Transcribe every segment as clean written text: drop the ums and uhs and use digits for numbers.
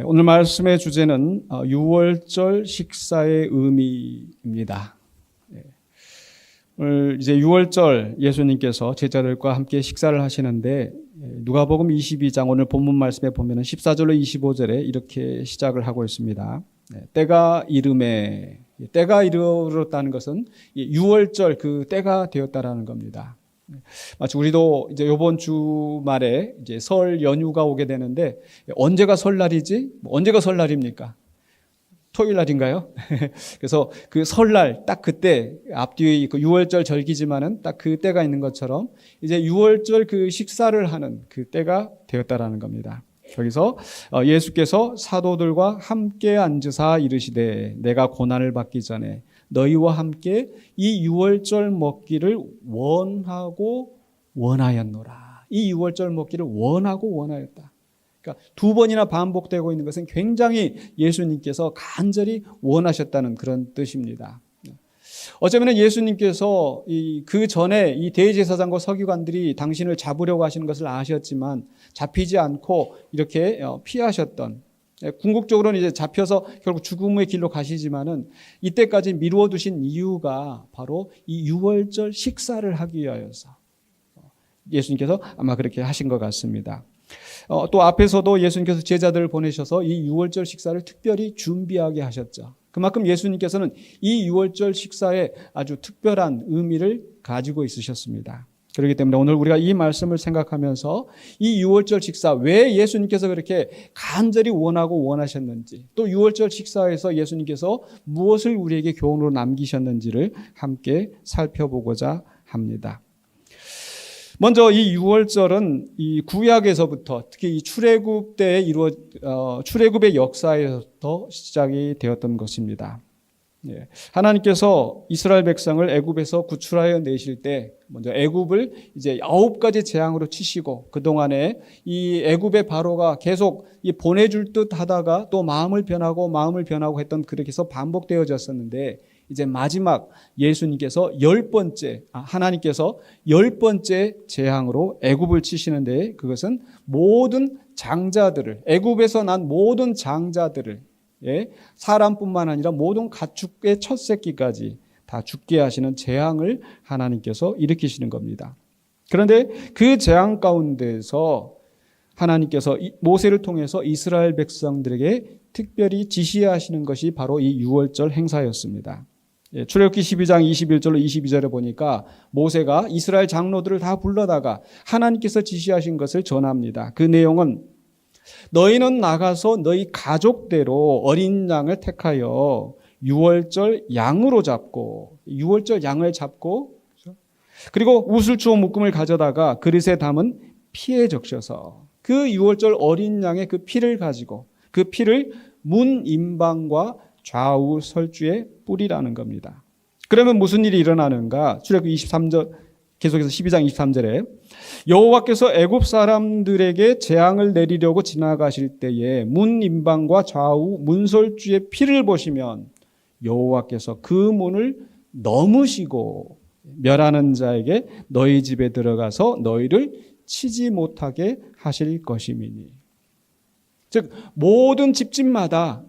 오늘 말씀의 주제는 6월절 식사의 의미입니다. 오늘 이제 6월절 예수님께서 제자들과 함께 식사를 하시는데 누가복음 22장 오늘 본문 말씀에 보면은 14절로 25절에 이렇게 시작을 하고 있습니다. 때가 이르렀다는 것은 6월절 그 때가 되었다라는 겁니다. 마치 우리도 이제 이번 주말에 이제 설 연휴가 오게 되는데 언제가 설날이지? 언제가 설날입니까? 토요일 날인가요? 그래서 그 설날 딱 그때 앞뒤에 그 6월절 절기지만은 딱 그 때가 있는 것처럼 이제 6월절 그 식사를 하는 그 때가 되었다라는 겁니다. 여기서 예수께서 사도들과 함께 앉으사 이르시되 내가 고난을 받기 전에 너희와 함께 이 6월절 먹기를 원하였노라. 이 6월절 먹기를 원하였다. 그러니까 두 번이나 반복되고 있는 것은 굉장히 예수님께서 간절히 원하셨다는 그런 뜻입니다. 어쩌면 예수님께서 그 전에 이 대제사장과 서기관들이 당신을 잡으려고 하시는 것을 아셨지만 잡히지 않고 이렇게 피하셨던, 궁극적으로는 이제 잡혀서 결국 죽음의 길로 가시지만은 이때까지 미루어 두신 이유가 바로 이 6월절 식사를 하기 위하여서 예수님께서 아마 그렇게 하신 것 같습니다. 또 앞에서도 예수님께서 제자들을 보내셔서 이 6월절 식사를 특별히 준비하게 하셨죠. 그만큼 예수님께서는 이 6월절 식사에 아주 특별한 의미를 가지고 있으셨습니다. 그렇기 때문에 오늘 우리가 이 말씀을 생각하면서 이 6월절 식사 왜 예수님께서 그렇게 간절히 원하셨는지, 또 6월절 식사에서 예수님께서 무엇을 우리에게 교훈으로 남기셨는지를 함께 살펴보고자 합니다. 먼저 이 6월절은 이 구약에서부터 특히 이 출애굽 때에 출애굽의 역사에서부터 시작이 되었던 것입니다. 하나님께서 이스라엘 백성을 애굽에서 구출하여 내실 때 먼저 애굽을 이제 9가지 재앙으로 치시고 그동안에 이 애굽의 바로가 계속 보내줄 듯 하다가 또 마음을 변하고 했던 그렇게 해서 반복되어졌었는데 이제 마지막 예수님께서 하나님께서 10번째 재앙으로 애굽을 치시는데 그것은 모든 장자들을, 애굽에서 난 모든 장자들을, 사람뿐만 아니라 모든 가축의 첫 새끼까지 다 죽게 하시는 재앙을 하나님께서 일으키시는 겁니다. 그런데 그 재앙 가운데서 하나님께서 모세를 통해서 이스라엘 백성들에게 특별히 지시하시는 것이 바로 이 6월절 행사였습니다. 출애굽기 12장 21절로 22절에 보니까 모세가 이스라엘 장로들을 다 불러다가 하나님께서 지시하신 것을 전합니다. 그 내용은 너희는 나가서 너희 가족대로 어린 양을 택하여 6월절 양으로 잡고 6월절 양을 잡고 그리고 우슬주어 묶음을 가져다가 그릇에 담은 피에 적셔서 그 6월절 어린 양의 그 피를 가지고 그 피를 문 임방과 좌우 설주에 뿌리라는 겁니다. 그러면 무슨 일이 일어나는가? 출애굽기 23절 계속해서 12장 23절에 여호와께서 애굽 사람들에게 재앙을 내리려고 지나가실 때에 문 임방과 좌우 문설주의 피를 보시면 여호와께서 그 문을 넘으시고 멸하는 자에게 너희 집에 들어가서 너희를 치지 못하게 하실 것임이니. 즉 모든 집집마다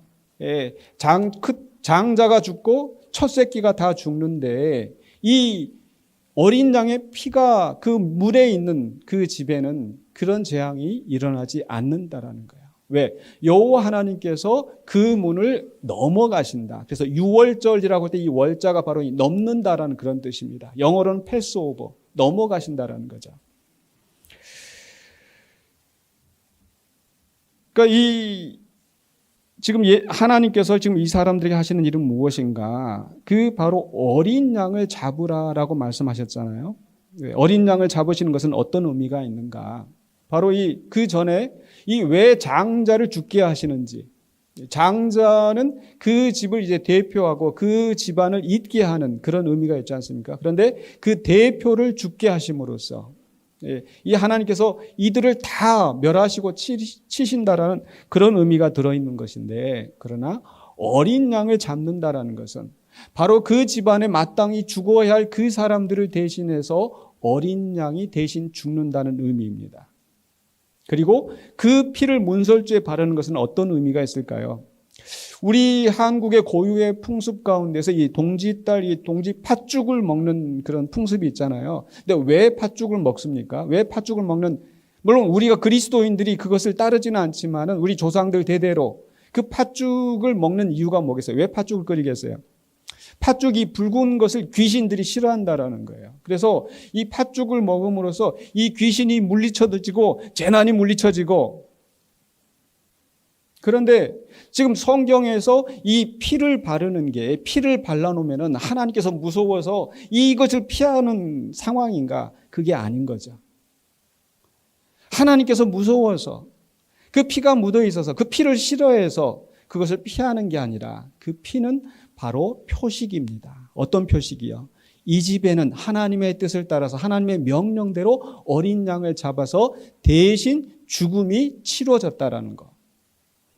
장자가 죽고 첫 새끼가 다 죽는데 이 어린 양의 피가 그 물에 있는 그 집에는 그런 재앙이 일어나지 않는다라는 거예요. 왜? 여호와 하나님께서 그 문을 넘어가신다. 그래서 6월절이라고 할 때 이 월자가 바로 넘는다라는 그런 뜻입니다. 영어로는 패스오버, 넘어가신다라는 거죠. 그러니까 지금 하나님께서 지금 이 사람들에게 하시는 일은 무엇인가? 그 바로 어린 양을 잡으라라고 말씀하셨잖아요. 어린 양을 잡으시는 것은 어떤 의미가 있는가? 바로 그 전에 왜 장자를 죽게 하시는지. 장자는 그 집을 이제 대표하고 그 집안을 잇게 하는 그런 의미가 있지 않습니까? 그런데 그 대표를 죽게 하심으로써 이 하나님께서 이들을 다 멸하시고 치신다라는 그런 의미가 들어있는 것인데, 그러나 어린 양을 잡는다라는 것은 바로 그 집안에 마땅히 죽어야 할 그 사람들을 대신해서 어린 양이 대신 죽는다는 의미입니다. 그리고 그 피를 문설주에 바르는 것은 어떤 의미가 있을까요? 우리 한국의 고유의 풍습 가운데서 이 동지딸, 이 동지 팥죽을 먹는 그런 풍습이 있잖아요. 근데 왜 팥죽을 먹습니까? 왜 팥죽을 먹는, 물론 우리가 그리스도인들이 그것을 따르지는 않지만은 우리 조상들 대대로 그 팥죽을 먹는 이유가 뭐겠어요? 왜 팥죽을 끓이겠어요? 팥죽이 붉은 것을 귀신들이 싫어한다라는 거예요. 그래서 이 팥죽을 먹음으로써 이 귀신이 물리쳐지고 재난이 물리쳐지고, 그런데 지금 성경에서 이 피를 바르는 게, 피를 발라놓으면 하나님께서 무서워서 이것을 피하는 상황인가? 그게 아닌 거죠. 하나님께서 무서워서 그 피가 묻어 있어서 그 피를 싫어해서 그것을 피하는 게 아니라 그 피는 바로 표식입니다. 어떤 표식이요? 이 집에는 하나님의 뜻을 따라서 하나님의 명령대로 어린 양을 잡아서 대신 죽음이 치러졌다라는 거.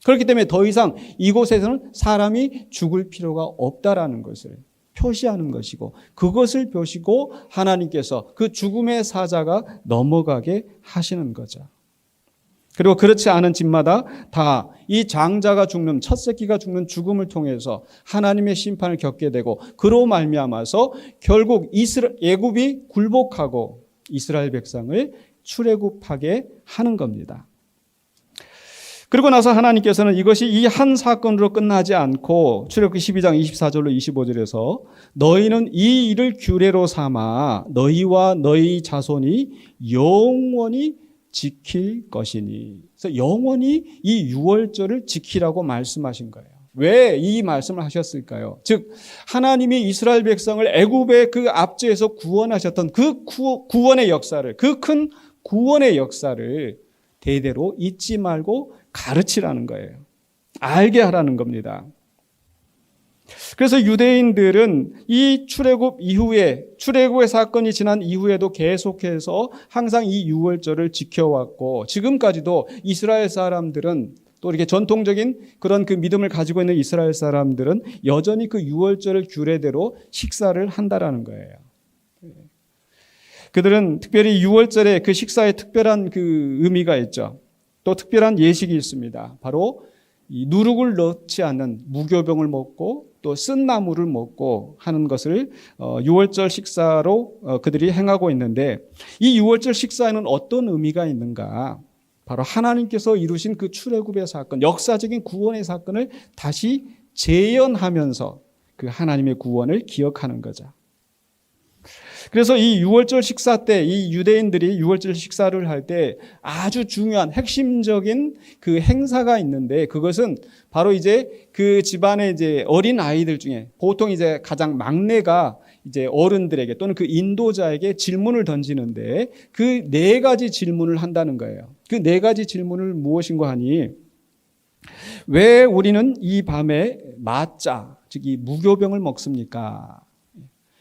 그렇기 때문에 더 이상 이곳에서는 사람이 죽을 필요가 없다라는 것을 표시하는 것이고, 그것을 표시고 하나님께서 그 죽음의 사자가 넘어가게 하시는 거죠. 그리고 그렇지 않은 집마다 다 이 장자가 죽는, 첫 새끼가 죽는 죽음을 통해서 하나님의 심판을 겪게 되고, 그로 말미암아서 결국 애굽이 굴복하고 이스라엘 백성을 출애굽하게 하는 겁니다. 그리고 나서 하나님께서는 이것이 이 한 사건으로 끝나지 않고 출애굽기 12장 24절로 25절에서 너희는 이 일을 규례로 삼아 너희와 너희 자손이 영원히 지킬 것이니. 그래서 영원히 이 유월절을 지키라고 말씀하신 거예요. 왜 이 말씀을 하셨을까요? 즉 하나님이 이스라엘 백성을 애굽의 그 압제에서 구원하셨던 그 구원의 역사를, 그 큰 구원의 역사를 대대로 잊지 말고 가르치라는 거예요. 알게 하라는 겁니다. 그래서 유대인들은 이 출애굽 이후에, 출애굽의 사건이 지난 이후에도 계속해서 항상 이 유월절을 지켜왔고, 지금까지도 이스라엘 사람들은, 또 이렇게 전통적인 그런 그 믿음을 가지고 있는 이스라엘 사람들은 여전히 그 유월절을 규례대로 식사를 한다라는 거예요. 그들은 특별히 유월절에 그 식사에 특별한 그 의미가 있죠. 또 특별한 예식이 있습니다. 바로 이 누룩을 넣지 않는 무교병을 먹고 또 쓴 나물을 먹고 하는 것을 유월절 식사로 그들이 행하고 있는데, 이 유월절 식사에는 어떤 의미가 있는가? 바로 하나님께서 이루신 그 출애굽의 사건, 역사적인 구원의 사건을 다시 재현하면서 그 하나님의 구원을 기억하는 거죠. 그래서 이 유월절 식사 때, 이 유대인들이 유월절 식사를 할 때 아주 중요한 핵심적인 그 행사가 있는데, 그것은 바로 이제 그 집안의 이제 어린 아이들 중에 보통 이제 가장 막내가 이제 어른들에게 또는 그 인도자에게 질문을 던지는데, 그 네 가지 질문을 한다는 거예요. 그 네 가지 질문을 무엇인가 하니, 왜 우리는 이 밤에 마짜, 즉 이 무교병을 먹습니까?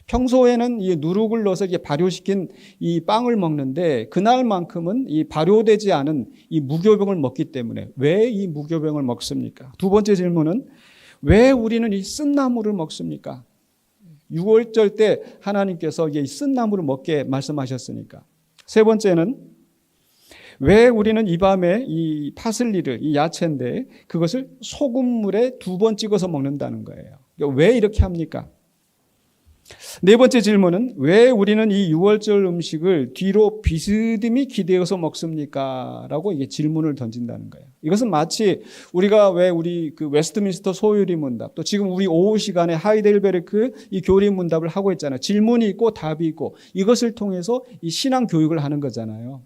평소에는 이 누룩을 넣어서 이게 발효시킨 이 빵을 먹는데, 그날만큼은 이 발효되지 않은 이 무교병을 먹기 때문에 왜 이 무교병을 먹습니까? 두 번째 질문은 왜 우리는 이 쓴 나물을 먹습니까? 유월절 때 하나님께서 이 쓴 나물을 먹게 말씀하셨으니까. 세 번째는 왜 우리는 이 밤에 이 파슬리를, 이 야채인데 그것을 소금물에 2번 찍어서 먹는다는 거예요. 왜 이렇게 합니까? 네 번째 질문은 왜 우리는 이 유월절 음식을 뒤로 비스듬히 기대어서 먹습니까? 라고 이게 질문을 던진다는 거예요. 이것은 마치 우리가 왜 우리 그 웨스트민스터 소유리 문답, 또 지금 우리 오후 시간에 하이델베르크 이 교리 문답을 하고 있잖아요. 질문이 있고 답이 있고, 이것을 통해서 이 신앙 교육을 하는 거잖아요.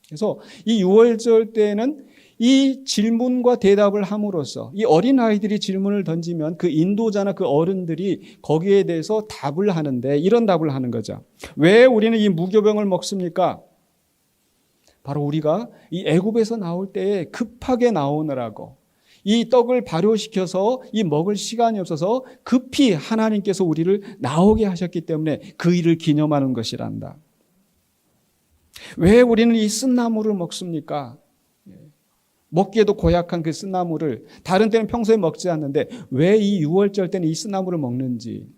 그래서 이 유월절 때는 이 질문과 대답을 함으로써 이 어린아이들이 질문을 던지면 그 인도자나 그 어른들이 거기에 대해서 답을 하는데, 이런 답을 하는 거죠. 왜 우리는 이 무교병을 먹습니까? 바로 우리가 이 애굽에서 나올 때에 급하게 나오느라고 이 떡을 발효시켜서 이 먹을 시간이 없어서 급히 하나님께서 우리를 나오게 하셨기 때문에 그 일을 기념하는 것이란다. 왜 우리는 이 쓴 나물을 먹습니까? 먹기에도 고약한 그 쓴나물을 다른 때는 평소에 먹지 않는데 왜 이 유월절 때는 이 쓴나물을 먹는지,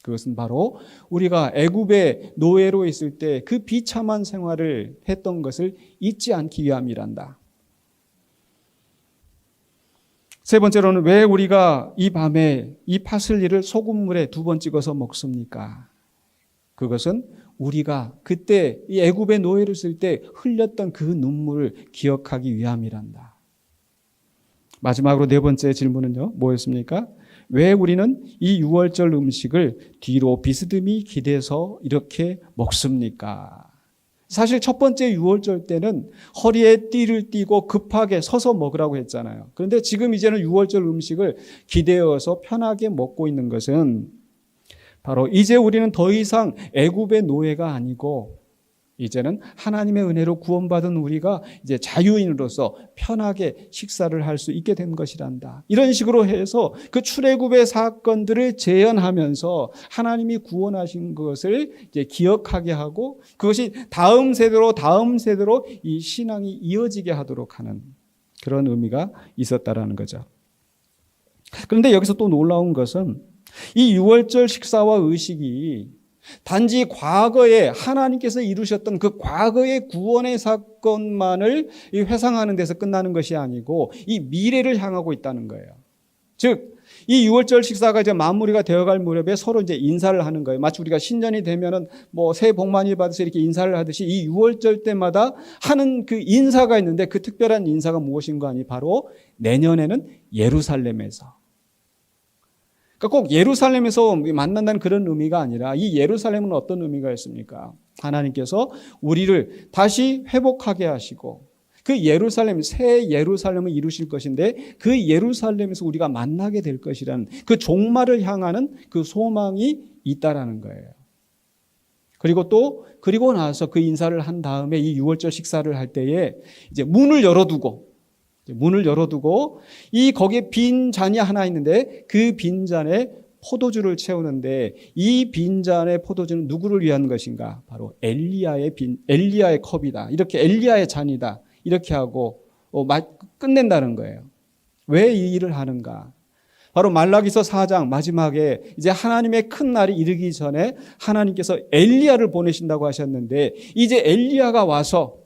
그것은 바로 우리가 애굽의 노예로 있을 때 그 비참한 생활을 했던 것을 잊지 않기 위함이란다. 세 번째로는 왜 우리가 이 밤에 이 파슬리를 소금물에 2번 찍어서 먹습니까? 그것은 우리가 그때 이 애굽의 노예를 쓸 때 흘렸던 그 눈물을 기억하기 위함이란다. 마지막으로 네 번째 질문은요, 뭐였습니까? 왜 우리는 이 유월절 음식을 뒤로 비스듬히 기대서 이렇게 먹습니까? 사실 첫 번째 유월절 때는 허리에 띠를 띠고 급하게 서서 먹으라고 했잖아요. 그런데 지금 이제는 유월절 음식을 기대어서 편하게 먹고 있는 것은 바로 이제 우리는 더 이상 애굽의 노예가 아니고 이제는 하나님의 은혜로 구원받은 우리가 이제 자유인으로서 편하게 식사를 할 수 있게 된 것이란다. 이런 식으로 해서 그 출애굽의 사건들을 재현하면서 하나님이 구원하신 것을 이제 기억하게 하고 그것이 다음 세대로 이 신앙이 이어지게 하도록 하는 그런 의미가 있었다라는 거죠. 그런데 여기서 또 놀라운 것은 이 유월절 식사와 의식이 단지 과거에 하나님께서 이루셨던 그 과거의 구원의 사건만을 회상하는 데서 끝나는 것이 아니고 이 미래를 향하고 있다는 거예요. 즉, 이 유월절 식사가 이제 마무리가 되어갈 무렵에 서로 이제 인사를 하는 거예요. 마치 우리가 신년이 되면은 뭐 새해 복 많이 받으세요 이렇게 인사를 하듯이 이 유월절 때마다 하는 그 인사가 있는데 그 특별한 인사가 무엇인가 하니 바로 내년에는 예루살렘에서. 그러니까 꼭 예루살렘에서 만난다는 그런 의미가 아니라 이 예루살렘은 어떤 의미가 있습니까? 하나님께서 우리를 다시 회복하게 하시고 그 예루살렘, 새 예루살렘을 이루실 것인데 그 예루살렘에서 우리가 만나게 될 것이라는 그 종말을 향하는 그 소망이 있다라는 거예요. 그리고 나서 그 인사를 한 다음에 이 유월절 식사를 할 때에 이제 문을 열어두고 이 거기에 빈 잔이 하나 있는데 그 빈 잔에 포도주를 채우는데 이 빈 잔의 포도주는 누구를 위한 것인가? 바로 엘리야의 컵이다. 이렇게 엘리야의 잔이다. 이렇게 하고 끝낸다는 거예요. 왜 이 일을 하는가? 바로 말라기서 4장 마지막에 이제 하나님의 큰 날이 이르기 전에 하나님께서 엘리야를 보내신다고 하셨는데 이제 엘리야가 와서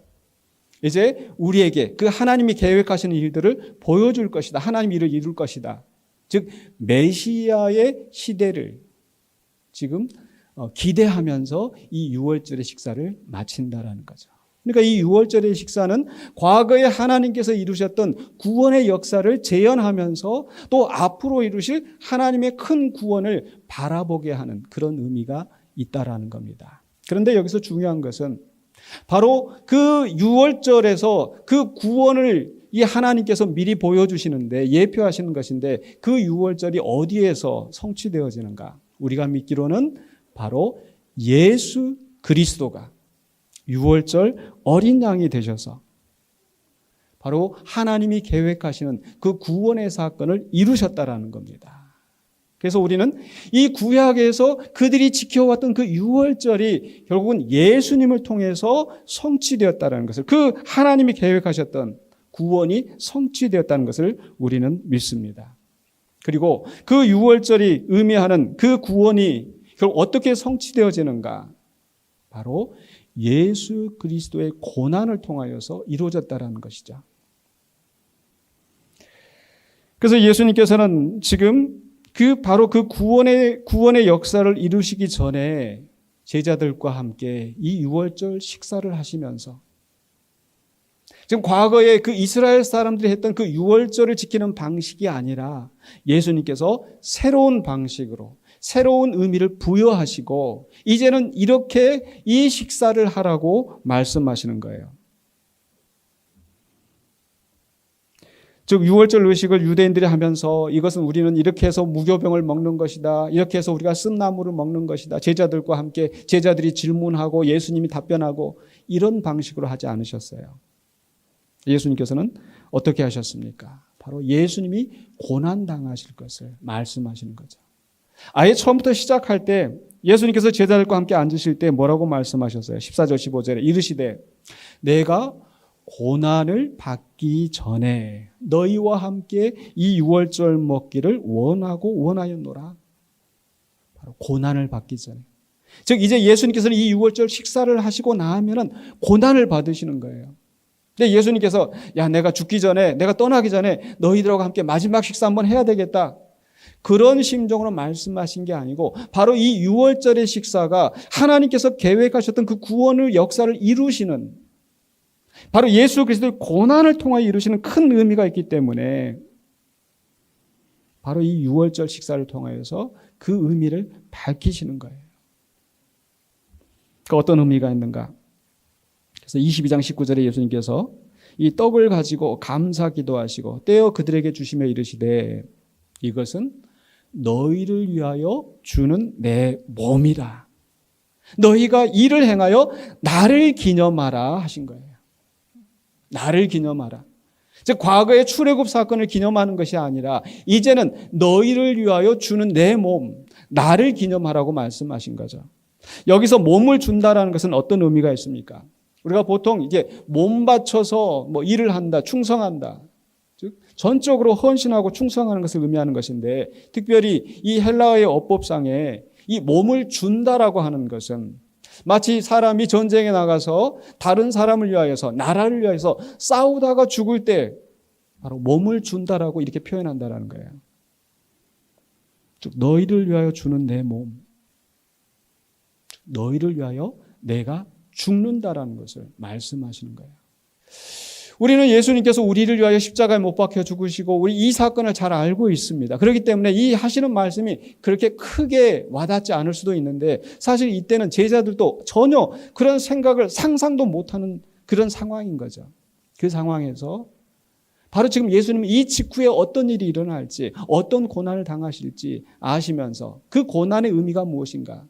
이제 우리에게 그 하나님이 계획하시는 일들을 보여줄 것이다. 하나님 일을 이룰 것이다. 즉 메시아의 시대를 지금 기대하면서 이 유월절의 식사를 마친다라는 거죠. 그러니까 이 유월절의 식사는 과거에 하나님께서 이루셨던 구원의 역사를 재현하면서 또 앞으로 이루실 하나님의 큰 구원을 바라보게 하는 그런 의미가 있다라는 겁니다. 그런데 여기서 중요한 것은 바로 그 유월절에서 그 구원을 이 하나님께서 미리 보여주시는데 예표하시는 것인데 그 유월절이 어디에서 성취되어지는가? 우리가 믿기로는 바로 예수 그리스도가 유월절 어린 양이 되셔서 바로 하나님이 계획하시는 그 구원의 사건을 이루셨다라는 겁니다. 그래서 우리는 이 구약에서 그들이 지켜왔던 그 유월절이 결국은 예수님을 통해서 성취되었다는 것을 그 하나님이 계획하셨던 구원이 성취되었다는 것을 우리는 믿습니다. 그리고 그 유월절이 의미하는 그 구원이 결국 어떻게 성취되어지는가? 바로 예수 그리스도의 고난을 통하여서 이루어졌다는 것이죠. 그래서 예수님께서는 지금 바로 그 구원의 역사를 이루시기 전에 제자들과 함께 이 유월절 식사를 하시면서 지금 과거에 그 이스라엘 사람들이 했던 그 유월절을 지키는 방식이 아니라 예수님께서 새로운 방식으로 새로운 의미를 부여하시고 이제는 이렇게 이 식사를 하라고 말씀하시는 거예요. 즉 유월절 의식을 유대인들이 하면서 이것은 우리는 이렇게 해서 무교병을 먹는 것이다. 이렇게 해서 우리가 쓴나물을 먹는 것이다. 제자들과 함께 제자들이 질문하고 예수님이 답변하고 이런 방식으로 하지 않으셨어요. 예수님께서는 어떻게 하셨습니까? 바로 예수님이 고난당하실 것을 말씀하시는 거죠. 아예 처음부터 시작할 때 예수님께서 제자들과 함께 앉으실 때 뭐라고 말씀하셨어요? 14절 15절에 이르시되 내가 고난을 받기 전에 너희와 함께 이 유월절 먹기를 원하였노라. 바로 고난을 받기 전에. 즉 이제 예수님께서는 이 유월절 식사를 하시고 나면은 고난을 받으시는 거예요. 근데 예수님께서 야, 내가 죽기 전에, 내가 떠나기 전에 너희들하고 함께 마지막 식사 한번 해야 되겠다. 그런 심정으로 말씀하신 게 아니고 바로 이 유월절의 식사가 하나님께서 계획하셨던 그 구원의 역사를 이루시는, 바로 예수 그리스도의 고난을 통하여 이루시는 큰 의미가 있기 때문에 바로 이 유월절 식사를 통하여서 그 의미를 밝히시는 거예요. 그 어떤 의미가 있는가? 그래서 22장 19절에 예수님께서 이 떡을 가지고 감사 기도하시고 떼어 그들에게 주시며 이르시되 이것은 너희를 위하여 주는 내 몸이라. 너희가 이를 행하여 나를 기념하라 하신 거예요. 나를 기념하라. 즉 과거의 출애굽 사건을 기념하는 것이 아니라 이제는 너희를 위하여 주는 내 몸, 나를 기념하라고 말씀하신 거죠. 여기서 몸을 준다라는 것은 어떤 의미가 있습니까? 우리가 보통 이제 몸 바쳐서 뭐 일을 한다, 충성한다. 즉 전적으로 헌신하고 충성하는 것을 의미하는 것인데, 특별히 이 헬라어의 어법상에 이 몸을 준다라고 하는 것은 마치 사람이 전쟁에 나가서 다른 사람을 위하여서, 나라를 위하여서 싸우다가 죽을 때 바로 몸을 준다라고 이렇게 표현한다라는 거예요. 즉 너희를 위하여 주는 내 몸, 너희를 위하여 내가 죽는다라는 것을 말씀하시는 거예요. 우리는 예수님께서 우리를 위하여 십자가에 못 박혀 죽으시고 우리 이 사건을 잘 알고 있습니다. 그렇기 때문에 이 하시는 말씀이 그렇게 크게 와닿지 않을 수도 있는데, 사실 이때는 제자들도 전혀 그런 생각을 상상도 못하는 그런 상황인 거죠. 그 상황에서 바로 지금 예수님은 이 직후에 어떤 일이 일어날지, 어떤 고난을 당하실지 아시면서 그 고난의 의미가 무엇인가,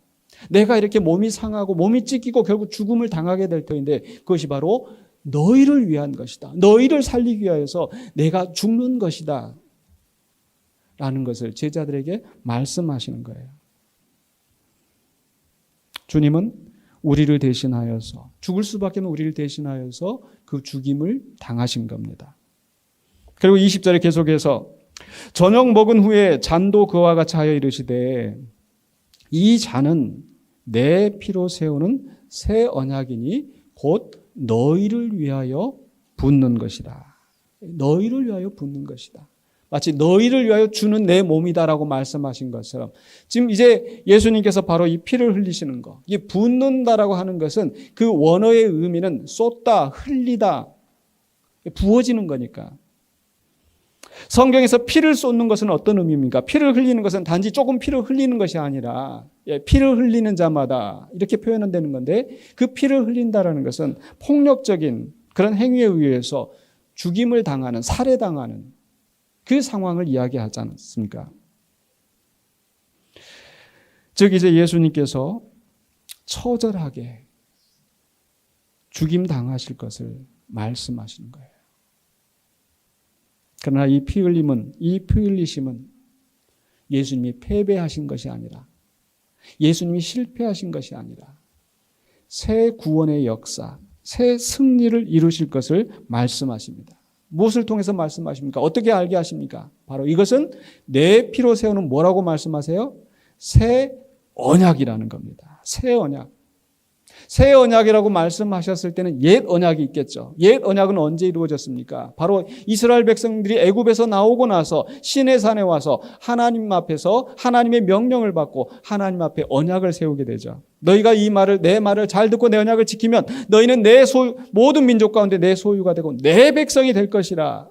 내가 이렇게 몸이 상하고 몸이 찢기고 결국 죽음을 당하게 될 터인데 그것이 바로 너희를 위한 것이다. 너희를 살리기 위하여서 내가 죽는 것이다. 라는 것을 제자들에게 말씀하시는 거예요. 주님은 우리를 대신하여서, 죽을 수밖에 없는 우리를 대신하여서 그 죽임을 당하신 겁니다. 그리고 20절에 계속해서 저녁 먹은 후에 잔도 그와 같이 하여 이르시되 이 잔은 내 피로 세우는 새 언약이니 곧 너희를 위하여 붓는 것이다. 너희를 위하여 붓는 것이다. 마치 너희를 위하여 주는 내 몸이다라고 말씀하신 것처럼 지금 이제 예수님께서 바로 이 피를 흘리시는 것, 이 붓는다라고 하는 것은 그 원어의 의미는 쏟다, 흘리다, 부어지는 거니까. 성경에서 피를 쏟는 것은 어떤 의미입니까? 피를 흘리는 것은 단지 조금 피를 흘리는 것이 아니라 피를 흘리는 자마다 이렇게 표현되는 건데, 그 피를 흘린다라는 것은 폭력적인 그런 행위에 의해서 죽임을 당하는, 살해당하는 그 상황을 이야기하지 않습니까? 즉 이제 예수님께서 처절하게 죽임 당하실 것을 말씀하시는 거예요. 그러나 이 피 흘림은, 이 피 흘리심은 예수님이 패배하신 것이 아니라, 예수님이 실패하신 것이 아니라 새 구원의 역사, 새 승리를 이루실 것을 말씀하십니다. 무엇을 통해서 말씀하십니까? 어떻게 알게 하십니까? 바로 이것은 내 피로 세우는 뭐라고 말씀하세요? 새 언약이라는 겁니다. 새 언약. 새 언약이라고 말씀하셨을 때는 옛 언약이 있겠죠. 옛 언약은 언제 이루어졌습니까? 바로 이스라엘 백성들이 애굽에서 나오고 나서 시내산에 와서 하나님 앞에서 하나님의 명령을 받고 하나님 앞에 언약을 세우게 되죠. 너희가 이 말을, 내 말을 잘 듣고 내 언약을 지키면 너희는 내 소유, 모든 민족 가운데 내 소유가 되고 내 백성이 될 것이라.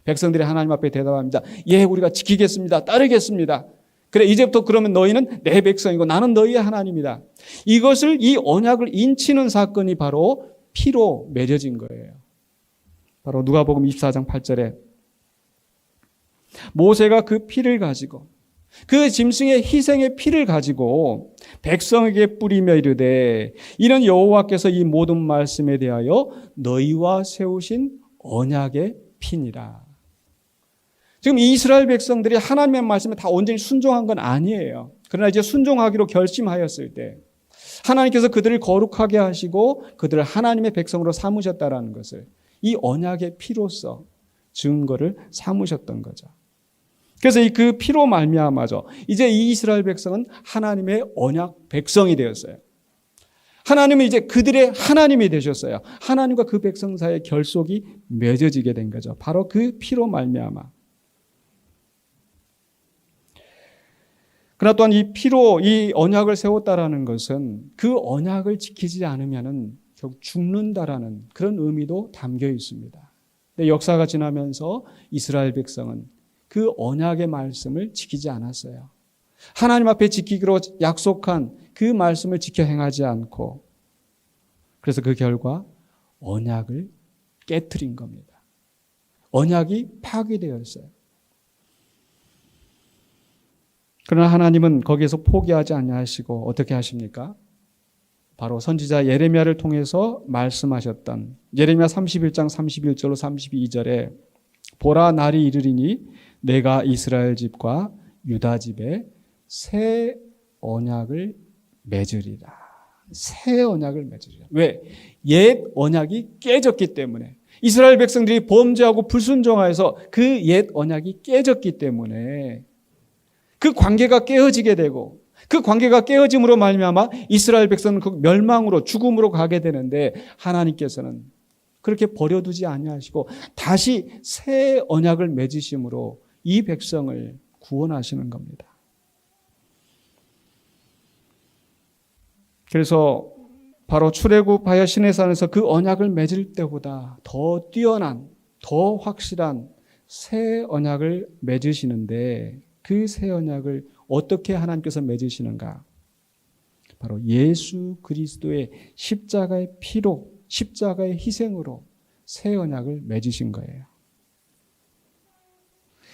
백성들이 하나님 앞에 대답합니다. 예, 우리가 지키겠습니다. 따르겠습니다. 그래, 이제부터 그러면 너희는 내 백성이고 나는 너희의 하나님이다. 이것을, 이 언약을 인치는 사건이 바로 피로 맺어진 거예요. 바로 누가복음 24장 8절에 모세가 그 피를 가지고, 그 짐승의 희생의 피를 가지고 백성에게 뿌리며 이르되 이는 여호와께서 이 모든 말씀에 대하여 너희와 세우신 언약의 피니라. 지금 이스라엘 백성들이 하나님의 말씀에 다 온전히 순종한 건 아니에요. 그러나 이제 순종하기로 결심하였을 때 하나님께서 그들을 거룩하게 하시고 그들을 하나님의 백성으로 삼으셨다라는 것을 이 언약의 피로서 증거를 삼으셨던 거죠. 그래서 그 피로 말미암아서 이제 이 이스라엘 백성은 하나님의 언약 백성이 되었어요. 하나님은 이제 그들의 하나님이 되셨어요. 하나님과 그 백성 사이의 결속이 맺어지게 된 거죠. 바로 그 피로 말미암아. 그러나 또한 이 피로 이 언약을 세웠다라는 것은 그 언약을 지키지 않으면은 결국 죽는다라는 그런 의미도 담겨 있습니다. 근데 역사가 지나면서 이스라엘 백성은 그 언약의 말씀을 지키지 않았어요. 하나님 앞에 지키기로 약속한 그 말씀을 지켜 행하지 않고, 그래서 그 결과 언약을 깨트린 겁니다. 언약이 파괴되었어요. 그러나 하나님은 거기에서 포기하지 아니하시고 어떻게 하십니까? 바로 선지자 예레미야를 통해서 말씀하셨던 예레미야 31장 31절로 32절에 보라 날이 이르리니 내가 이스라엘 집과 유다 집에 새 언약을 맺으리라. 새 언약을 맺으리라. 왜? 옛 언약이 깨졌기 때문에. 이스라엘 백성들이 범죄하고 불순종하여서 그 옛 언약이 깨졌기 때문에 그 관계가 깨어지게 되고, 그 관계가 깨어짐으로 말미암아 이스라엘 백성은 그 멸망으로 죽음으로 가게 되는데, 하나님께서는 그렇게 버려두지 아니하시고 다시 새 언약을 맺으심으로 이 백성을 구원하시는 겁니다. 그래서 바로 출애굽하여 시내산에서 그 언약을 맺을 때보다 더 뛰어난, 더 확실한 새 언약을 맺으시는데, 그 새 언약을 어떻게 하나님께서 맺으시는가? 바로 예수 그리스도의 십자가의 피로, 십자가의 희생으로 새 언약을 맺으신 거예요.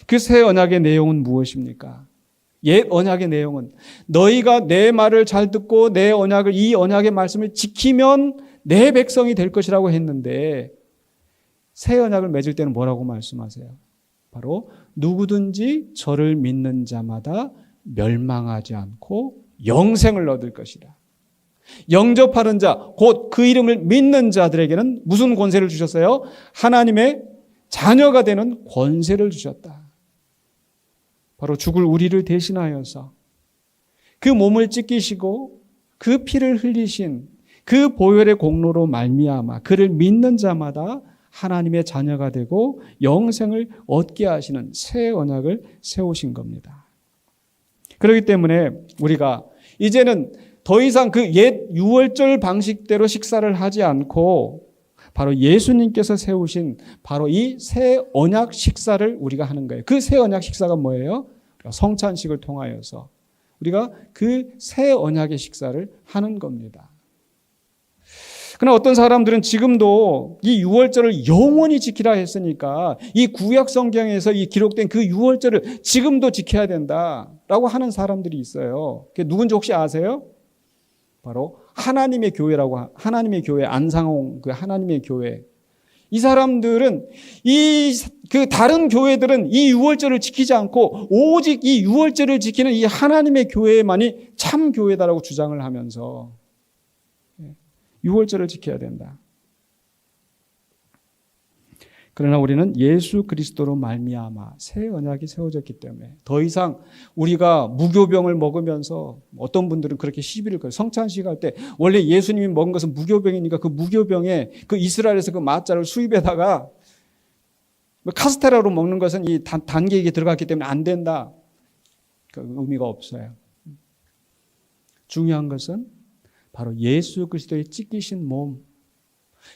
그 새 언약의 내용은 무엇입니까? 옛 언약의 내용은 너희가 내 말을 잘 듣고 내 언약을, 이 언약의 말씀을 지키면 내 백성이 될 것이라고 했는데, 새 언약을 맺을 때는 뭐라고 말씀하세요? 바로 누구든지 저를 믿는 자마다 멸망하지 않고 영생을 얻을 것이다. 영접하는 자, 곧 그 이름을 믿는 자들에게는 무슨 권세를 주셨어요? 하나님의 자녀가 되는 권세를 주셨다. 바로 죽을 우리를 대신하여서 그 몸을 찢기시고 그 피를 흘리신 그 보혈의 공로로 말미암아 그를 믿는 자마다 하나님의 자녀가 되고 영생을 얻게 하시는 새 언약을 세우신 겁니다. 그렇기 때문에 우리가 이제는 더 이상 그 옛 유월절 방식대로 식사를 하지 않고 바로 예수님께서 세우신 바로 이 새 언약 식사를 우리가 하는 거예요. 그 새 언약 식사가 뭐예요? 성찬식을 통하여서 우리가 그 새 언약의 식사를 하는 겁니다. 그러나 어떤 사람들은 지금도 이 유월절을 영원히 지키라 했으니까 이 구약 성경에서 이 기록된 그 유월절을 지금도 지켜야 된다라고 하는 사람들이 있어요. 그게 누군지 혹시 아세요? 바로 하나님의 교회라고, 하나님의 교회, 안상홍 그 하나님의 교회. 이 사람들은 그 다른 교회들은 이 유월절을 지키지 않고 오직 이 유월절을 지키는 이 하나님의 교회만이 참 교회다라고 주장을 하면서 유월절을 지켜야 된다. 그러나 우리는 예수 그리스도로 말미암아 새 언약이 세워졌기 때문에 더 이상 우리가 무교병을 먹으면서, 어떤 분들은 그렇게 시비를 걸어요. 성찬식 할 때 원래 예수님이 먹은 것은 무교병이니까 그 무교병에 그 이스라엘에서 그 마자를 수입에다가 카스테라로 먹는 것은 이 단계에 들어갔기 때문에 안 된다. 그 의미가 없어요. 중요한 것은 바로 예수 그리스도의 찢기신 몸,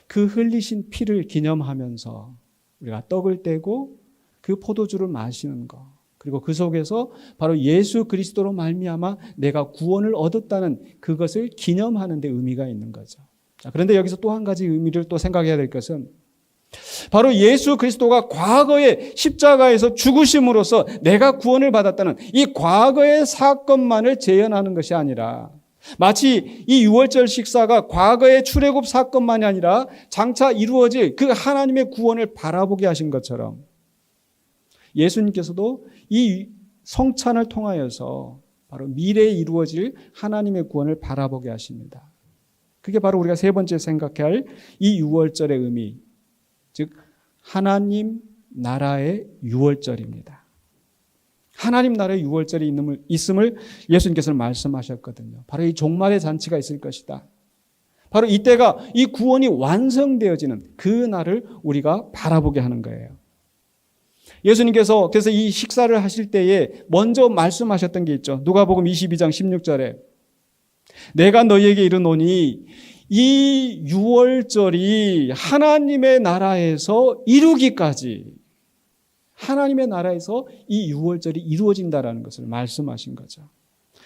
그 흘리신 피를 기념하면서 우리가 떡을 떼고 그 포도주를 마시는 것, 그리고 그 속에서 바로 예수 그리스도로 말미암아 내가 구원을 얻었다는 그것을 기념하는 데 의미가 있는 거죠. 자, 그런데 여기서 또 한 가지 의미를 또 생각해야 될 것은 바로 예수 그리스도가 과거에 십자가에서 죽으심으로써 내가 구원을 받았다는 이 과거의 사건만을 재현하는 것이 아니라, 마치 이 유월절 식사가 과거의 출애굽 사건만이 아니라 장차 이루어질 그 하나님의 구원을 바라보게 하신 것처럼 예수님께서도 이 성찬을 통하여서 바로 미래에 이루어질 하나님의 구원을 바라보게 하십니다. 그게 바로 우리가 세 번째 생각해야 할 이 유월절의 의미, 즉 하나님 나라의 유월절입니다. 하나님 나라의 유월절이 있음을 예수님께서는 말씀하셨거든요. 바로 이 종말의 잔치가 있을 것이다. 바로 이때가 이 구원이 완성되어지는 그 날을 우리가 바라보게 하는 거예요. 예수님께서 그래서 이 식사를 하실 때에 먼저 말씀하셨던 게 있죠. 누가복음 22장 16절에 내가 너희에게 이르노니 이 유월절이 하나님의 나라에서 이루기까지, 하나님의 나라에서 이 유월절이 이루어진다라는 것을 말씀하신 거죠.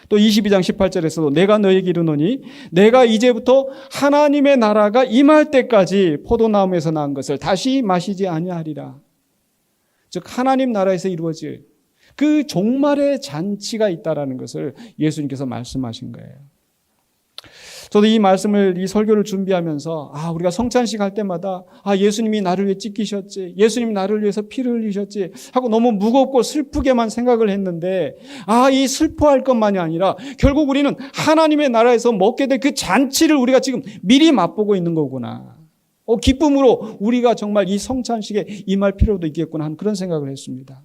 또 22장 18절에서도 내가 너희에게 이르노니 내가 이제부터 하나님의 나라가 임할 때까지 포도나무에서 난 것을 다시 마시지 아니하리라. 즉 하나님 나라에서 이루어질 그 종말의 잔치가 있다라는 것을 예수님께서 말씀하신 거예요. 저도 이 말씀을, 이 설교를 준비하면서 우리가 성찬식 할 때마다 예수님이 나를 위해 찢기셨지, 예수님이 나를 위해서 피를 흘리셨지 하고 너무 무겁고 슬프게만 생각을 했는데 이 슬퍼할 것만이 아니라 결국 우리는 하나님의 나라에서 먹게 될 그 잔치를 우리가 지금 미리 맛보고 있는 거구나. 기쁨으로 우리가 정말 이 성찬식에 임할 필요도 있겠구나 하는 그런 생각을 했습니다.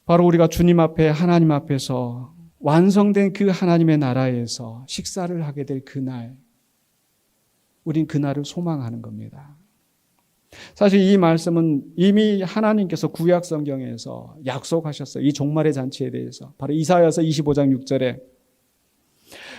바로 우리가 주님 앞에, 하나님 앞에서 완성된 그 하나님의 나라에서 식사를 하게 될 그날, 우린 그날을 소망하는 겁니다. 사실 이 말씀은 이미 하나님께서 구약 성경에서 약속하셨어요. 이 종말의 잔치에 대해서. 바로 이사야서 25장 6절에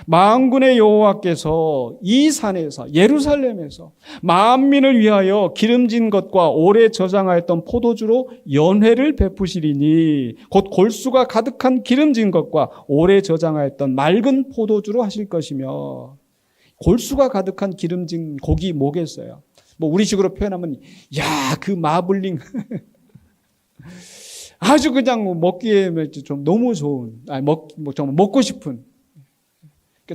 만군의 여호와께서 이 산에서, 예루살렘에서 만민을 위하여 기름진 것과 오래 저장하였던 포도주로 연회를 베푸시리니 곧 골수가 가득한 기름진 것과 오래 저장하였던 맑은 포도주로 하실 것이며. 골수가 가득한 기름진 고기 뭐겠어요? 우리식으로 표현하면 그 마블링 아주 그냥 먹기에 좀 너무 좋은, 정말 먹고 싶은,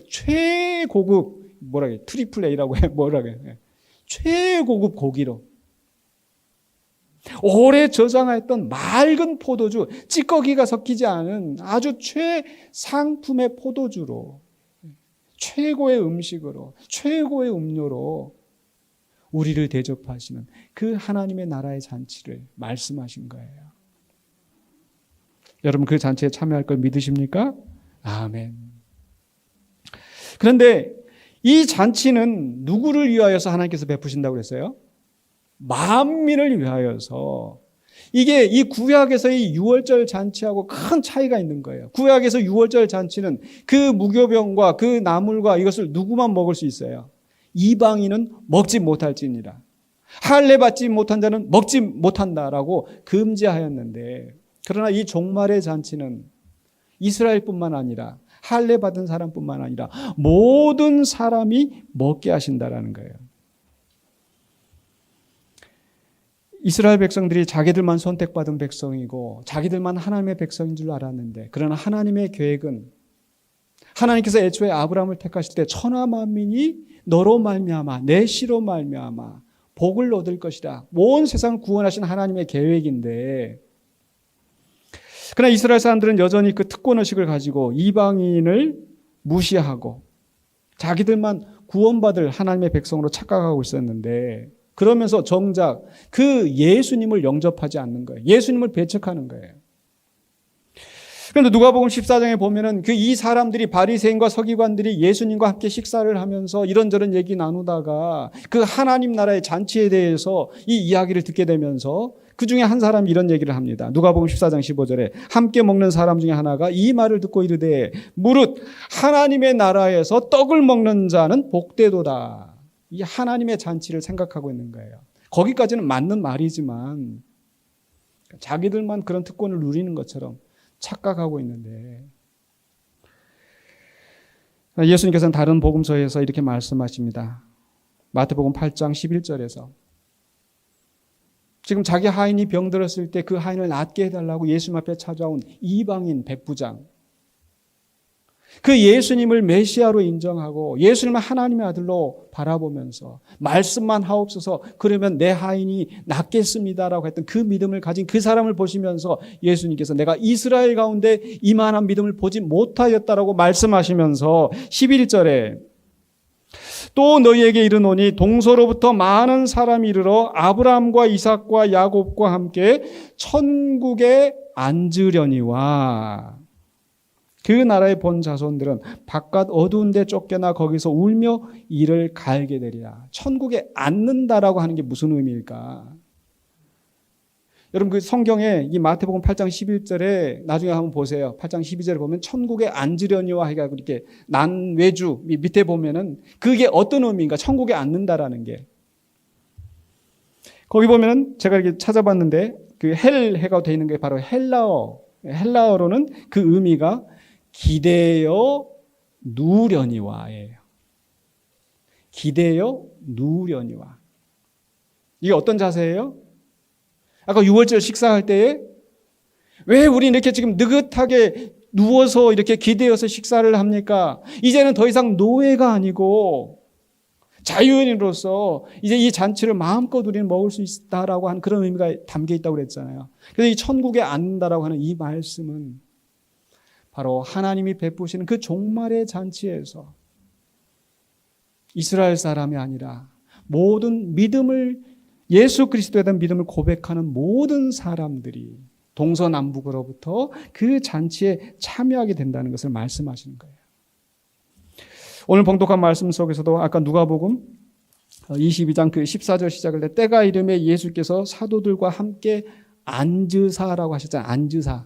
최고급, 트리플 A라고 해, 최고급 고기로 오래 저장하였던 맑은 포도주, 찌꺼기가 섞이지 않은 아주 최상품의 포도주로, 최고의 음식으로, 최고의 음료로 우리를 대접하시는 그 하나님의 나라의 잔치를 말씀하신 거예요. 여러분 그 잔치에 참여할 걸 믿으십니까? 아멘. 그런데 이 잔치는 누구를 위하여서 하나님께서 베푸신다고 그랬어요? 만민을 위하여서. 이게 이 구약에서의 유월절 잔치하고 큰 차이가 있는 거예요. 구약에서 유월절 잔치는 그 무교병과 그 나물과 이것을 누구만 먹을 수 있어요? 이방인은 먹지 못할지니라. 할례 받지 못한 자는 먹지 못한다라고 금지하였는데, 그러나 이 종말의 잔치는 이스라엘뿐만 아니라 할례 받은 사람뿐만 아니라 모든 사람이 먹게 하신다라는 거예요. 이스라엘 백성들이 자기들만 선택받은 백성이고 자기들만 하나님의 백성인 줄 알았는데, 그러나 하나님의 계획은, 하나님께서 애초에 아브라함을 택하실 때 천하 만민이 너로 말미암아, 내 씨로 말미암아 복을 얻을 것이라, 온 세상을 구원하신 하나님의 계획인데, 그러나 이스라엘 사람들은 여전히 그 특권의식을 가지고 이방인을 무시하고 자기들만 구원받을 하나님의 백성으로 착각하고 있었는데, 그러면서 정작 그 예수님을 영접하지 않는 거예요. 예수님을 배척하는 거예요. 그런데 누가복음 14장에 보면은 이 사람들이, 바리새인과 서기관들이 예수님과 함께 식사를 하면서 이런저런 얘기 나누다가 그 하나님 나라의 잔치에 대해서 이 이야기를 듣게 되면서 그 중에 한 사람이 이런 얘기를 합니다. 누가복음 14장 15절에 함께 먹는 사람 중에 하나가 이 말을 듣고 이르되 무릇 하나님의 나라에서 떡을 먹는 자는 복되도다. 이 하나님의 잔치를 생각하고 있는 거예요. 거기까지는 맞는 말이지만 자기들만 그런 특권을 누리는 것처럼 착각하고 있는데, 예수님께서는 다른 복음서에서 이렇게 말씀하십니다. 마태복음 8장 11절에서 지금 자기 하인이 병들었을 때 그 하인을 낫게 해달라고 예수님 앞에 찾아온 이방인 백부장, 그 예수님을 메시아로 인정하고 예수님을 하나님의 아들로 바라보면서 말씀만 하옵소서, 그러면 내 하인이 낫겠습니다라고 했던 그 믿음을 가진 그 사람을 보시면서 예수님께서 내가 이스라엘 가운데 이만한 믿음을 보지 못하였다라고 말씀하시면서 11절에 또 너희에게 이르노니 동서로부터 많은 사람이 이르러 아브라함과 이삭과 야곱과 함께 천국에 앉으려니와. 그 나라에 본 자손들은 바깥 어두운 데 쫓겨나 거기서 울며 이를 갈게 되리라. 천국에 앉는다라고 하는 게 무슨 의미일까? 여러분 그 성경에 이 마태복음 8장 11절에 나중에 한번 보세요. 8장 12절에 보면 천국에 앉으려니와 해가 이렇게 난외주 밑에 보면은 그게 어떤 의미인가? 천국에 앉는다라는 게. 거기 보면은 제가 이렇게 찾아봤는데 그 헬해가 되어 있는 게 바로 헬라어로는 그 의미가 기대어 누려니와예요. 기대어 누려니와. 이게 어떤 자세예요? 아까 6월절 식사할 때에 왜 우리 이렇게 지금 느긋하게 누워서 이렇게 기대어서 식사를 합니까? 이제는 더 이상 노예가 아니고 자유인으로서 이제 이 잔치를 마음껏 우리는 먹을 수 있다라고 하는 그런 의미가 담겨 있다고 그랬잖아요. 그래서 이 천국에 앉는다라고 하는 이 말씀은 바로 하나님이 베푸시는 그 종말의 잔치에서 이스라엘 사람이 아니라 모든 믿음을 예수 그리스도에 대한 믿음을 고백하는 모든 사람들이 동서남북으로부터 그 잔치에 참여하게 된다는 것을 말씀하시는 거예요. 오늘 봉독한 말씀 속에서도 아까 누가복음 22장 그 14절 시작할 때 때가 이르매 예수께서 사도들과 함께 앉으사라고 하셨잖아요. 앉으사.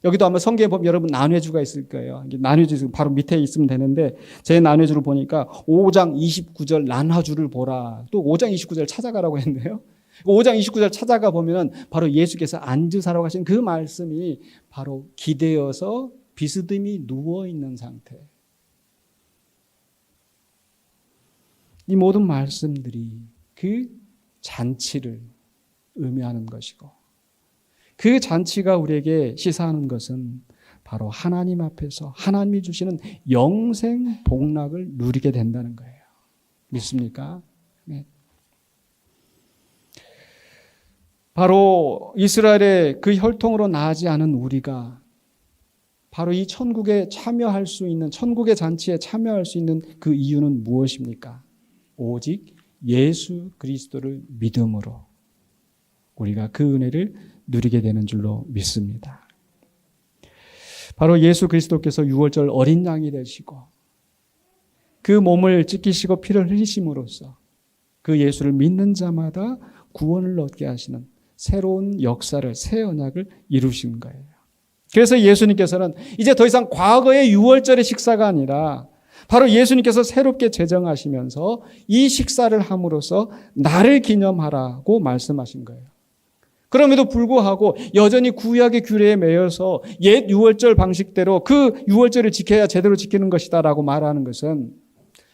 여기도 아마 성경에 보면 여러분 나뇌주가 있을 거예요. 나뇌주 바로 밑에 있으면 되는데 제 나뇌주를 보니까 5장 29절 난화주를 보라. 또 5장 29절 찾아가라고 했는데요. 5장 29절 찾아가 보면은 바로 예수께서 앉으사라고 하신 그 말씀이 바로 기대어서 비스듬히 누워 있는 상태. 이 모든 말씀들이 그 잔치를 의미하는 것이고 그 잔치가 우리에게 시사하는 것은 바로 하나님 앞에서 하나님이 주시는 영생 복락을 누리게 된다는 거예요. 믿습니까? 네. 바로 이스라엘의 그 혈통으로 나지 않은 우리가 바로 이 천국에 참여할 수 있는 천국의 잔치에 참여할 수 있는 그 이유는 무엇입니까? 오직 예수 그리스도를 믿음으로 우리가 그 은혜를 누리게 되는 줄로 믿습니다. 바로 예수 그리스도께서 6월절 어린 양이 되시고 그 몸을 찢기시고 피를 흘리심으로써 그 예수를 믿는 자마다 구원을 얻게 하시는 새로운 역사를 새 언약을 이루신 거예요. 그래서 예수님께서는 이제 더 이상 과거의 6월절의 식사가 아니라 바로 예수님께서 새롭게 제정하시면서 이 식사를 함으로써 나를 기념하라고 말씀하신 거예요. 그럼에도 불구하고 여전히 구약의 규례에 매여서 옛 6월절 방식대로 그 6월절을 지켜야 제대로 지키는 것이다라고 말하는 것은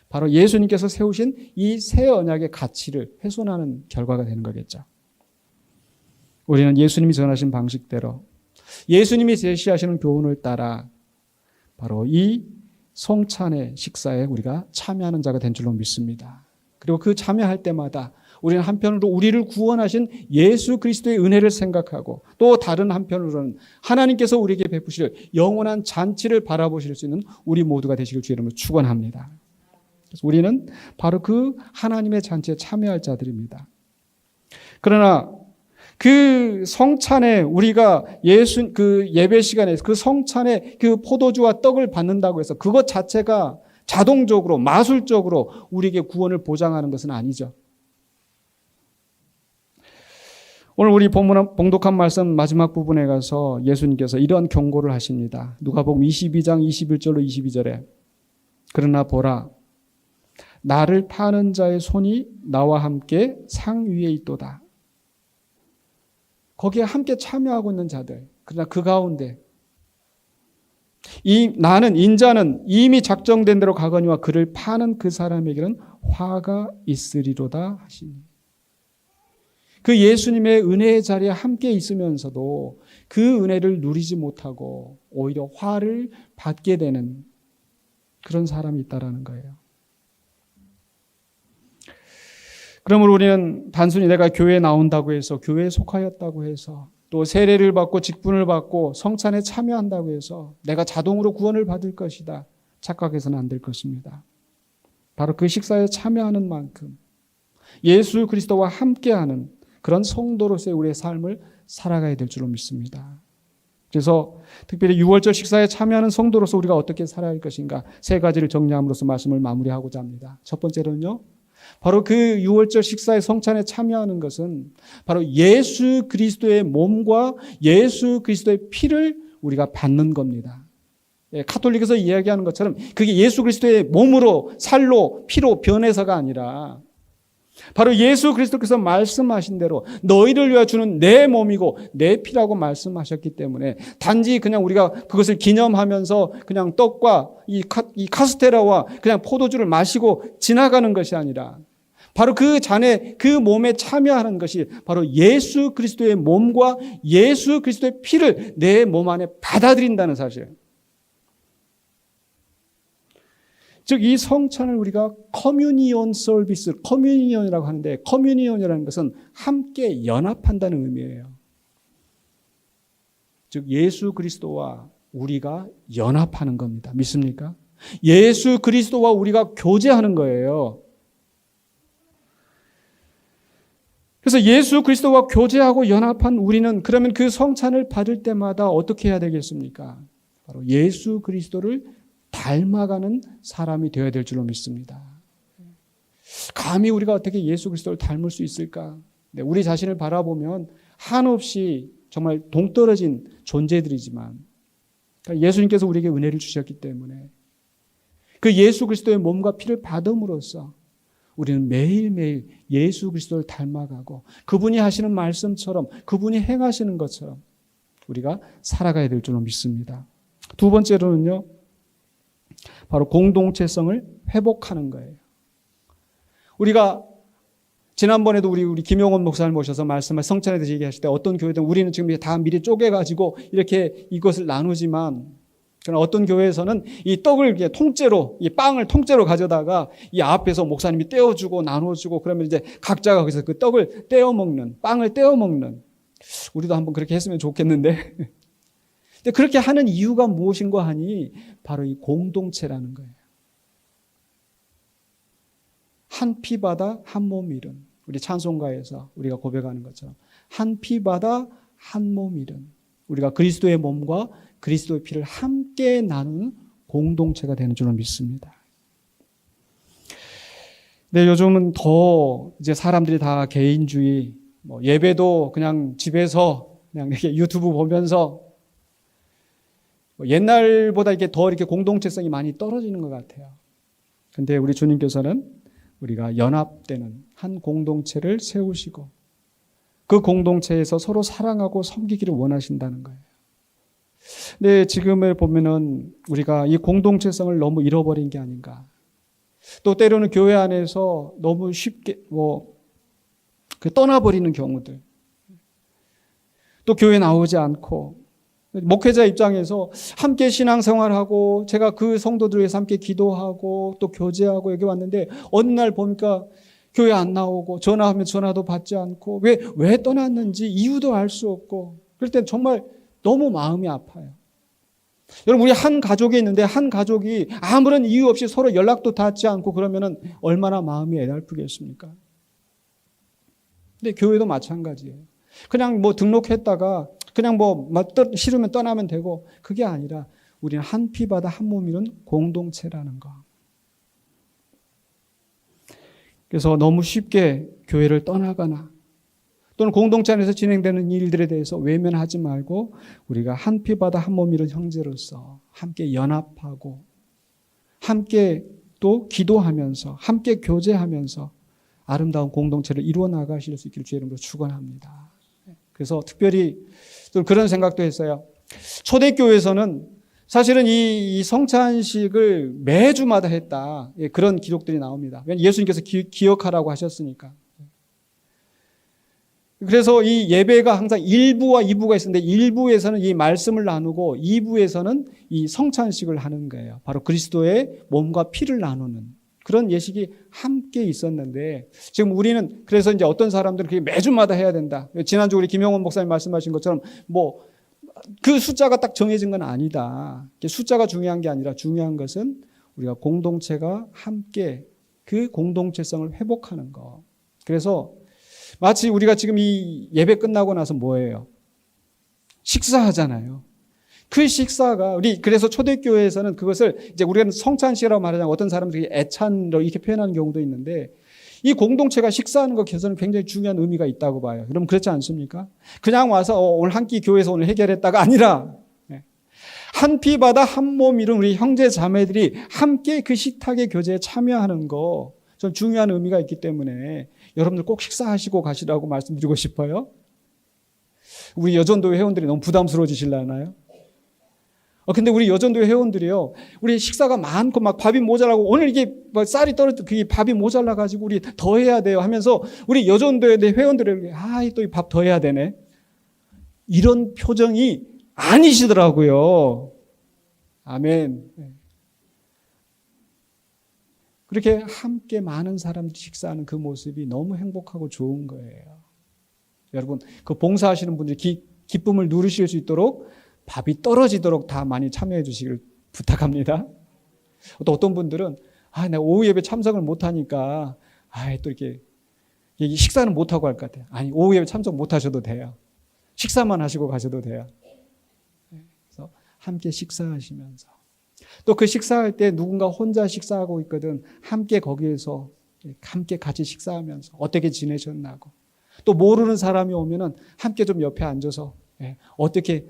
바로 예수님께서 세우신 이 새 언약의 가치를 훼손하는 결과가 되는 거겠죠. 우리는 예수님이 전하신 방식대로 예수님이 제시하시는 교훈을 따라 바로 이 성찬의 식사에 우리가 참여하는 자가 된 줄로 믿습니다. 그리고 그 참여할 때마다 우리는 한편으로 우리를 구원하신 예수 그리스도의 은혜를 생각하고 또 다른 한편으로는 하나님께서 우리에게 베푸실 영원한 잔치를 바라보실 수 있는 우리 모두가 되시길 주의 이름으로 축원합니다. 그래서 우리는 바로 그 하나님의 잔치에 참여할 자들입니다. 그러나 그 성찬에 우리가 그 예배 시간에 그 성찬에 그 포도주와 떡을 받는다고 해서 그것 자체가 자동적으로 마술적으로 우리에게 구원을 보장하는 것은 아니죠. 오늘 우리 봉독한 말씀 마지막 부분에 가서 예수님께서 이런 경고를 하십니다. 누가복음 22장 21절로 22절에 그러나 보라 나를 파는 자의 손이 나와 함께 상 위에 있도다. 거기에 함께 참여하고 있는 자들. 그러나 그 가운데 나는 인자는 이미 작정된 대로 가거니와 그를 파는 그 사람에게는 화가 있으리로다 하시니. 그 예수님의 은혜의 자리에 함께 있으면서도 그 은혜를 누리지 못하고 오히려 화를 받게 되는 그런 사람이 있다라는 거예요. 그러므로 우리는 단순히 내가 교회에 나온다고 해서 교회에 속하였다고 해서 또 세례를 받고 직분을 받고 성찬에 참여한다고 해서 내가 자동으로 구원을 받을 것이다 착각해서는 안 될 것입니다. 바로 그 식사에 참여하는 만큼 예수 그리스도와 함께하는 그런 성도로서의 우리의 삶을 살아가야 될 줄로 믿습니다. 그래서 특별히 유월절 식사에 참여하는 성도로서 우리가 어떻게 살아야 할 것인가 3가지를 정리함으로써 말씀을 마무리하고자 합니다. 첫 번째로는요. 바로 그 유월절 식사의 성찬에 참여하는 것은 바로 예수 그리스도의 몸과 예수 그리스도의 피를 우리가 받는 겁니다. 카톨릭에서 이야기하는 것처럼 그게 예수 그리스도의 몸으로 살로 피로 변해서가 아니라 바로 예수 그리스도께서 말씀하신 대로 너희를 위하여 주는 내 몸이고 내 피라고 말씀하셨기 때문에 단지 그냥 우리가 그것을 기념하면서 그냥 떡과 이 카스테라와 그냥 포도주를 마시고 지나가는 것이 아니라 바로 그 잔에 그 몸에 참여하는 것이 바로 예수 그리스도의 몸과 예수 그리스도의 피를 내 몸 안에 받아들인다는 사실. 즉 이 성찬을 우리가 커뮤니온 서비스, 커뮤니온이라고 하는데 커뮤니온이라는 것은 함께 연합한다는 의미예요. 즉 예수 그리스도와 우리가 연합하는 겁니다. 믿습니까? 예수 그리스도와 우리가 교제하는 거예요. 그래서 예수 그리스도와 교제하고 연합한 우리는 그러면 그 성찬을 받을 때마다 어떻게 해야 되겠습니까? 바로 예수 그리스도를 닮아가는 사람이 되어야 될 줄로 믿습니다. 감히 우리가 어떻게 예수 그리스도를 닮을 수 있을까? 우리 자신을 바라보면 한없이 정말 동떨어진 존재들이지만 예수님께서 우리에게 은혜를 주셨기 때문에 그 예수 그리스도의 몸과 피를 받음으로써 우리는 매일매일 예수 그리스도를 닮아가고 그분이 하시는 말씀처럼 그분이 행하시는 것처럼 우리가 살아가야 될 줄로 믿습니다. 두 번째로는요. 바로 공동체성을 회복하는 거예요. 우리가 지난번에도 우리 김용원 목사를 모셔서 말씀을 성찬에 대해서 얘기하실 때 어떤 교회든 우리는 지금 다 미리 쪼개가지고 이렇게 이것을 나누지만 그러나 어떤 교회에서는 이 떡을 이렇게 통째로 이 빵을 통째로 가져다가 이 앞에서 목사님이 떼어주고 나눠주고 그러면 이제 각자가 거기서 그 떡을 떼어 먹는 빵을 떼어 먹는 우리도 한번 그렇게 했으면 좋겠는데 근데 그렇게 하는 이유가 무엇인가 하니 바로 이 공동체라는 거예요. 한 피바다 한 몸이른 우리 찬송가에서 우리가 고백하는 것처럼 한 피바다 한 몸이른 우리가 그리스도의 몸과 그리스도의 피를 함께 나누는 공동체가 되는 줄로 믿습니다. 네, 요즘은 더 이제 사람들이 다 개인주의, 예배도 그냥 집에서 그냥 이렇게 유튜브 보면서 옛날보다 이게 더 이렇게 공동체성이 많이 떨어지는 것 같아요. 근데 우리 주님께서는 우리가 연합되는 한 공동체를 세우시고 그 공동체에서 서로 사랑하고 섬기기를 원하신다는 거예요. 근데 지금을 보면은 우리가 이 공동체성을 너무 잃어버린 게 아닌가. 또 때로는 교회 안에서 너무 쉽게 떠나버리는 경우들. 또 교회 나오지 않고 목회자 입장에서 함께 신앙생활하고 제가 그 성도들 위해서 함께 기도하고 또 교제하고 여기 왔는데 어느 날 보니까 교회 안 나오고 전화하면 전화도 받지 않고 왜 떠났는지 이유도 알 수 없고 그럴 땐 정말 너무 마음이 아파요. 여러분 우리 한 가족이 있는데 한 가족이 아무런 이유 없이 서로 연락도 닿지 않고 그러면은 얼마나 마음이 애달프겠습니까? 근데 교회도 마찬가지예요. 그냥 등록했다가 그냥 싫으면 떠나면 되고 그게 아니라 우리는 한 피바다 한 몸이는 공동체라는 거. 그래서 너무 쉽게 교회를 떠나거나 또는 공동체 안에서 진행되는 일들에 대해서 외면하지 말고 우리가 한 피바다 한 몸이는 형제로서 함께 연합하고 함께 또 기도하면서 함께 교제하면서 아름다운 공동체를 이루어 나가실 수 있기를 주의 이름으로 축원합니다. 그래서 특별히 또 그런 생각도 했어요. 초대교회에서는 사실은 이 성찬식을 매주마다 했다. 그런 기록들이 나옵니다. 왜냐하면 예수님께서 기억하라고 하셨으니까. 그래서 이 예배가 항상 1부와 2부가 있었는데 1부에서는 이 말씀을 나누고 2부에서는 이 성찬식을 하는 거예요. 바로 그리스도의 몸과 피를 나누는 그런 예식이 함께 있었는데 지금 우리는 그래서 이제 어떤 사람들은 그게 매주마다 해야 된다. 지난주 우리 김영원 목사님 말씀하신 것처럼 그 숫자가 딱 정해진 건 아니다. 숫자가 중요한 게 아니라 중요한 것은 우리가 공동체가 함께 그 공동체성을 회복하는 거. 그래서 마치 우리가 지금 이 예배 끝나고 나서 뭐예요? 식사하잖아요. 그 식사가 그래서 초대교회에서는 그것을 이제 우리가 성찬식이라고 말하자면 어떤 사람들이 애찬으로 이렇게 표현하는 경우도 있는데 이 공동체가 식사하는 것에서는 굉장히 중요한 의미가 있다고 봐요. 여러분 그렇지 않습니까? 그냥 와서 오늘 한 끼 교회에서 오늘 해결했다가 아니라 한 피 바다 한 몸 이룬 우리 형제 자매들이 함께 그 식탁의 교제에 참여하는 거 좀 중요한 의미가 있기 때문에 여러분들 꼭 식사하시고 가시라고 말씀드리고 싶어요. 우리 여전도회 회원들이 너무 부담스러워지실라나요? 근데 우리 여전도회 회원들이요, 우리 식사가 많고 막 밥이 모자라고 오늘 이게 뭐 쌀이 떨어져 그게 밥이 모자라가지고 우리 더 해야 돼요 하면서 우리 여전도회 회원들에게 또 이 밥 더 해야 되네. 이런 표정이 아니시더라고요. 아멘. 그렇게 함께 많은 사람들이 식사하는 그 모습이 너무 행복하고 좋은 거예요. 여러분, 그 봉사하시는 분들이 기쁨을 누리실 수 있도록 밥이 떨어지도록 다 많이 참여해 주시길 부탁합니다. 또 어떤 분들은 내가 오후 예배 참석을 못하니까 또 이렇게 식사는 못하고 할 것 같아요. 아니, 오후 예배 참석 못하셔도 돼요. 식사만 하시고 가셔도 돼요. 그래서 함께 식사하시면서 또 그 식사할 때 누군가 혼자 식사하고 있거든 함께 거기에서 함께 같이 식사하면서 어떻게 지내셨나고 또 모르는 사람이 오면은 함께 좀 옆에 앉아서 어떻게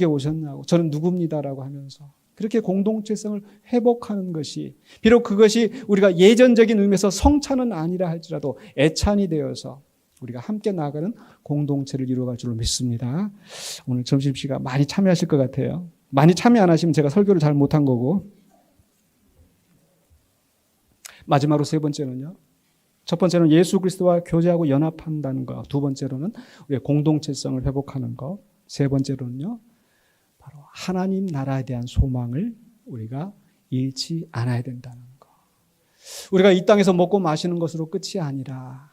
오셨나고 저는 누굽니다라고 하면서 그렇게 공동체성을 회복하는 것이 비록 그것이 우리가 예전적인 의미에서 성찬은 아니라 할지라도 애찬이 되어서 우리가 함께 나아가는 공동체를 이루어갈 줄로 믿습니다. 오늘 점심시간 많이 참여하실 것 같아요. 많이 참여 안 하시면 제가 설교를 잘 못한 거고. 마지막으로 세 번째는요. 첫 번째는 예수 그리스도와 교제하고 연합한다는 것. 두 번째로는 우리의 공동체성을 회복하는 것. 세 번째로는요. 바로 하나님 나라에 대한 소망을 우리가 잃지 않아야 된다는 것. 우리가 이 땅에서 먹고 마시는 것으로 끝이 아니라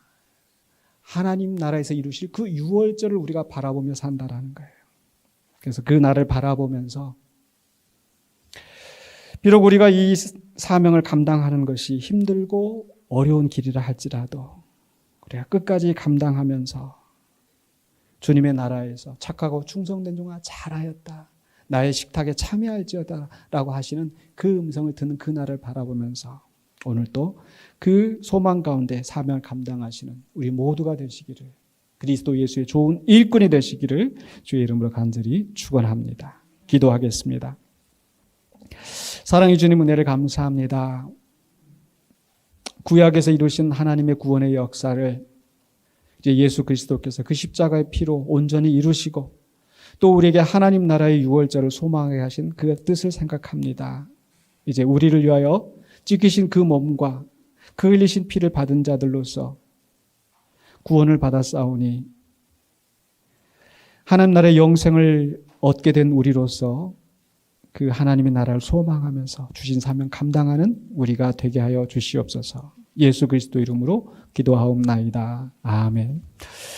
하나님 나라에서 이루실 그 유월절을 우리가 바라보며 산다라는 거예요. 그래서 그 날을 바라보면서 비록 우리가 이 사명을 감당하는 것이 힘들고 어려운 길이라 할지라도 우리가 끝까지 감당하면서 주님의 나라에서 착하고 충성된 종아 잘하였다. 나의 식탁에 참여할지어다 라고 하시는 그 음성을 듣는 그 날을 바라보면서 오늘 또 그 소망 가운데 사명을 감당하시는 우리 모두가 되시기를 그리스도 예수의 좋은 일꾼이 되시기를 주의 이름으로 간절히 축원합니다. 기도하겠습니다. 사랑의 주님 은혜를 감사합니다. 구약에서 이루신 하나님의 구원의 역사를 이제 예수 그리스도께서 그 십자가의 피로 온전히 이루시고 또 우리에게 하나님 나라의 유월절을 소망하게 하신 그 뜻을 생각합니다. 이제 우리를 위하여 찢기신 그 몸과 그 흘리신 피를 받은 자들로서 구원을 받았사오니 하나님 나라의 영생을 얻게 된 우리로서 그 하나님의 나라를 소망하면서 주신 사명 감당하는 우리가 되게 하여 주시옵소서. 예수 그리스도 이름으로 기도하옵나이다. 아멘.